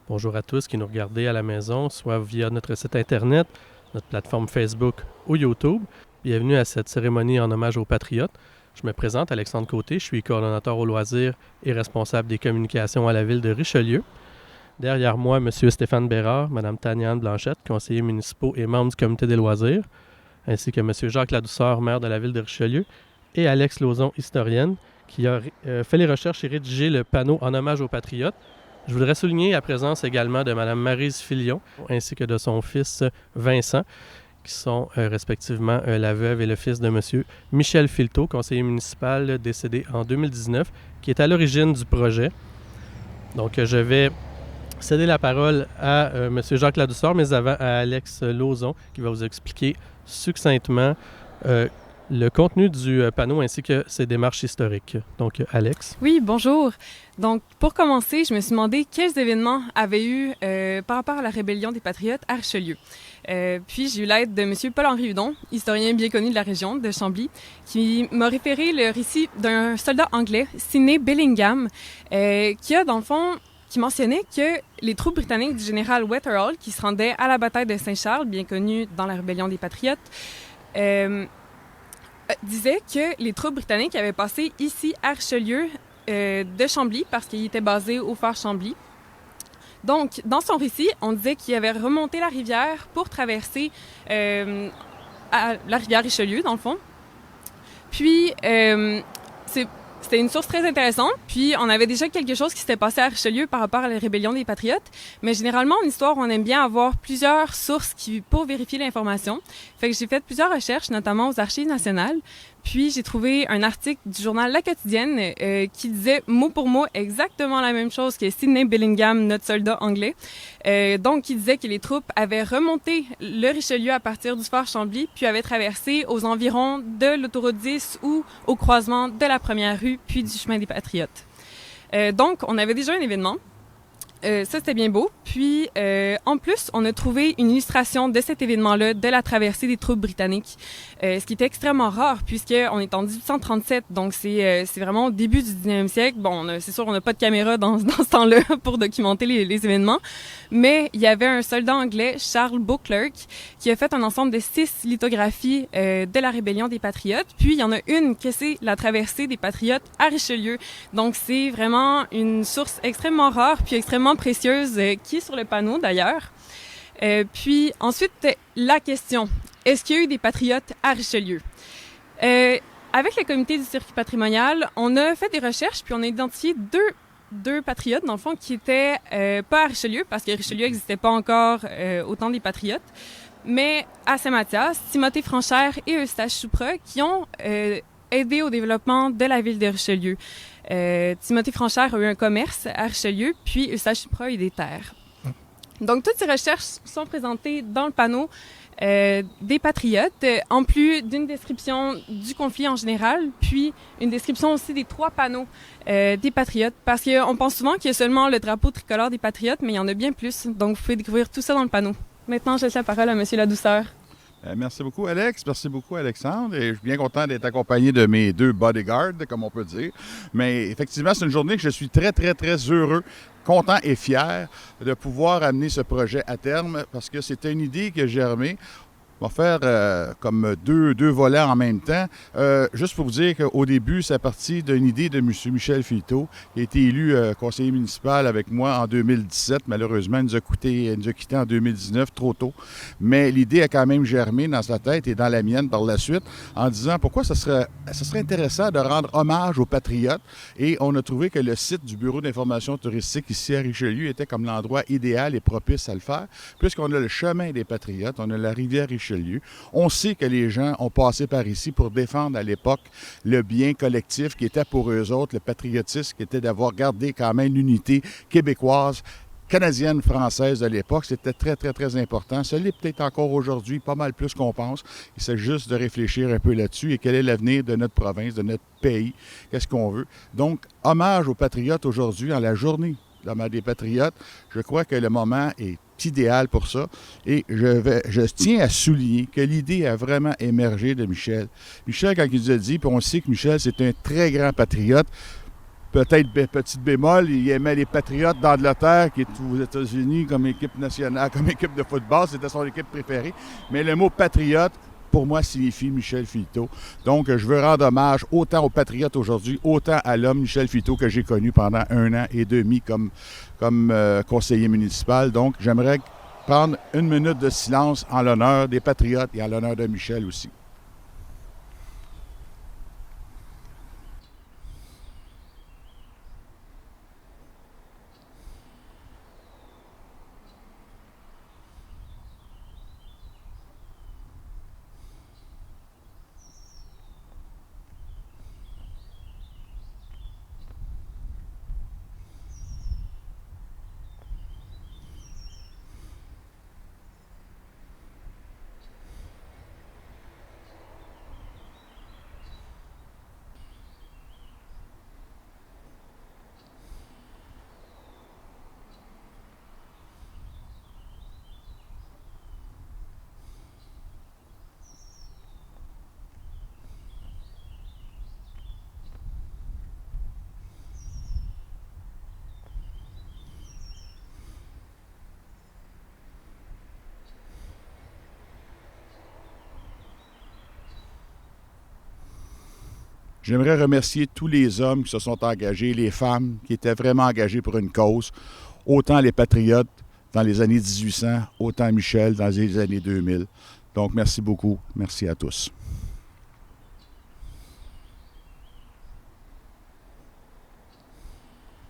Bonjour à tous qui nous regardez à la maison, soit via notre site Internet, notre plateforme Facebook ou YouTube. Bienvenue à cette cérémonie en hommage aux Patriotes. Je me présente, Alexandre Côté, je suis coordonnateur au loisir et responsable des communications à la ville de Richelieu. Derrière moi, M. Stéphane Bérard, Mme Taniane Blanchette, conseillers municipaux et membres du comité des loisirs, ainsi que M. Jacques Ladouceur, maire de la ville de Richelieu, et Alex Lauzon, historienne, qui a fait les recherches et rédigé le panneau en hommage aux Patriotes. Je voudrais souligner la présence également de Mme Maryse Filion, ainsi que de son fils Vincent, qui sont respectivement la veuve et le fils de M. Michel Filteau, conseiller municipal décédé en 2019, qui est à l'origine du projet. Donc, je vais céder la parole à M. Jacques Ladouceur, mais avant à Alex Lauzon, qui va vous expliquer succinctement le contenu du panneau ainsi que ses démarches historiques. Donc, Alex. Oui, bonjour. Donc, pour commencer, je me suis demandé quels événements avaient eu par rapport à la rébellion des Patriotes à Richelieu. Puis, j'ai eu l'aide de M. Paul-Henri Hudon, historien bien connu de la région de Chambly, qui m'a référé le récit d'un soldat anglais, Sidney Bellingham, qui a, dans le fond, qui mentionnait que les troupes britanniques du général Weatherall, qui se rendaient à la bataille de Saint-Charles, bien connue dans la rébellion des Patriotes, disait que les troupes britanniques avaient passé ici à Richelieu de Chambly parce qu'il était basé au fort Chambly. Donc, dans son récit, on disait qu'il avait remonté la rivière pour traverser la rivière Richelieu, dans le fond. Puis, c'était une source très intéressante, puis on avait déjà quelque chose qui s'était passé à Richelieu par rapport à la rébellion des Patriotes, mais généralement en histoire, on aime bien avoir plusieurs sources pour vérifier l'information. Fait que j'ai fait plusieurs recherches, notamment aux Archives nationales, puis j'ai trouvé un article du journal La Quotidienne qui disait mot pour mot exactement la même chose que Sidney Bellingham, notre soldat anglais. Donc, qui disait que les troupes avaient remonté le Richelieu à partir du fort Chambly, puis avaient traversé aux environs de l'autoroute 10 ou au croisement de la première rue, puis du chemin des Patriotes. Donc, on avait déjà un événement. Ça, c'était bien beau. Puis, en plus, on a trouvé une illustration de cet événement-là, de la traversée des troupes britanniques, ce qui était extrêmement rare, puisqu'on est en 1837, donc c'est vraiment au début du 19e siècle. Bon, c'est sûr, on n'a pas de caméra dans ce temps-là pour documenter les événements, mais il y avait un soldat anglais, Charles Beauclerk, qui a fait un ensemble de 6 lithographies de la rébellion des Patriotes, puis il y en a une que c'est la traversée des Patriotes à Richelieu. Donc, c'est vraiment une source extrêmement rare, puis extrêmement précieuse, qui est sur le panneau d'ailleurs. Puis ensuite, la question, est-ce qu'il y a eu des patriotes à Richelieu? Avec le comité du circuit patrimonial, on a fait des recherches, puis on a identifié deux patriotes, dans le fond, qui étaient pas à Richelieu, parce que Richelieu n'existait pas encore au temps des patriotes, mais à Saint-Mathias, Timothée Franchère et Eustache Choupra, qui ont aidé au développement de la ville de Richelieu. Timothée Franchère a eu un commerce à Richelieu, puis Eustache Choupra a eu des terres. Donc, toutes ces recherches sont présentées dans le panneau des Patriotes, en plus d'une description du conflit en général, puis une description aussi des 3 panneaux des Patriotes, parce qu'on pense souvent qu'il y a seulement le drapeau tricolore des Patriotes, mais il y en a bien plus, donc vous pouvez découvrir tout ça dans le panneau. Maintenant, je laisse la parole à M. Ladouceur. Merci beaucoup, Alex. Merci beaucoup, Alexandre. Et je suis bien content d'être accompagné de mes 2 bodyguards, comme on peut dire. Mais effectivement, c'est une journée que je suis très, très, très heureux, content et fier de pouvoir amener ce projet à terme parce que c'était une idée qui a germé. On va faire comme deux volets en même temps. Juste pour vous dire qu'au début, c'est parti d'une idée de M. Michel Filteau, qui a été élu conseiller municipal avec moi en 2017. Malheureusement, il nous a quitté en 2019, trop tôt. Mais l'idée a quand même germé dans sa tête et dans la mienne par la suite, en disant pourquoi ça serait intéressant de rendre hommage aux Patriotes. Et on a trouvé que le site du Bureau d'information touristique ici à Richelieu était comme l'endroit idéal et propice à le faire, puisqu'on a le chemin des Patriotes, on a la rivière Richelieu. On sait que les gens ont passé par ici pour défendre à l'époque le bien collectif qui était pour eux autres, le patriotisme qui était d'avoir gardé quand même l'unité québécoise, canadienne, française de l'époque. C'était très, très, très important. Ça l'est peut-être encore aujourd'hui, pas mal plus qu'on pense. Il s'agit juste de réfléchir un peu là-dessus et quel est l'avenir de notre province, de notre pays, qu'est-ce qu'on veut. Donc, hommage aux Patriotes aujourd'hui, en la journée des Patriotes. Je crois que le moment est idéal pour ça. Et je tiens à souligner que l'idée a vraiment émergé de Michel. Michel, quand il nous a dit, puis on sait que Michel, c'est un très grand patriote, Peut-être petite bémol, il aimait les Patriotes d'Angleterre, qui est aux États-Unis comme équipe nationale, comme équipe de football. C'était son équipe préférée. Mais le mot patriote, pour moi, signifie Michel Filto. Donc, je veux rendre hommage autant aux Patriotes aujourd'hui, autant à l'homme Michel Filto que j'ai connu pendant 1 an et demi comme conseiller municipal. Donc, j'aimerais prendre 1 minute de silence en l'honneur des Patriotes et en l'honneur de Michel aussi. J'aimerais remercier tous les hommes qui se sont engagés, les femmes qui étaient vraiment engagées pour une cause, autant les Patriotes dans les années 1800, autant Michel dans les années 2000. Donc, merci beaucoup. Merci à tous.